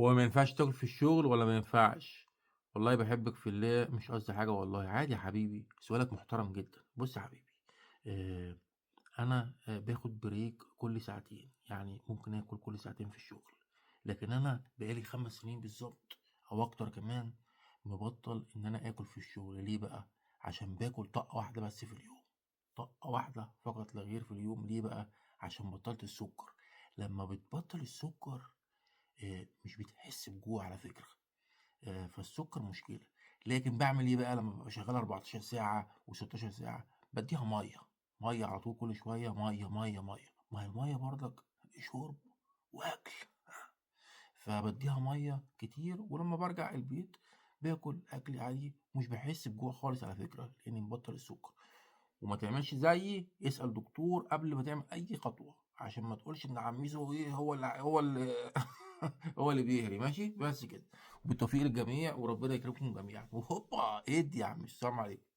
هو ما ينفعش تاكل في الشغل والّا ما ينفعش؟ والله باحبك في الله، مش قصدي حاجة والله، عادي يا حبيبي، سؤالك محترم جدًا. بُص يا حبيبي، آآ أنا باخد بريك كل ساعتين، يعني ممكن آكل كل ساعتين في الشغل، لكن أنا بقى لي 5 سنين بالضبط أو أكتر كمان مبطّل إن أنا آكل في الشغل. ليه بقى؟ عشان باكل طاقة واحدة بس في اليوم، طاقة واحدة فقط لا غير في اليوم. ليه بقى؟ عشان بطّلت السُكّر. لمّا بتبطّل السُكّر مش بتحس بجوع على فكرة، فالسُكّر مشكلة. لكن باعمل إيه بقى لمّا بابقى شغّال 14 ساعة و16 ساعة؟ بادّيها مَيّة، مَيّة على طول كل شوية مَيّة، مَيّة، مَيّة. ما هي المَيّة برضك شُرب وأكل، فبادّيها مَيّة كتير، ولمّا بارجع البيت باكل أكلي عادي، ومش باحس بجوع خالص على فكرة، لإنّي مبطّل السُكّر. وما تعملش زيي، اسأل دكتور قبل ما تعمل أي خطوة، عشان ما تقولش إن عميزو إيه هو اللي هو اللي بيهري ماشي، بس كده. وبالتوفيق للجميع وربنا يكرمكم جميعًا، وهوبا ادّي يا عم السلام عليكم.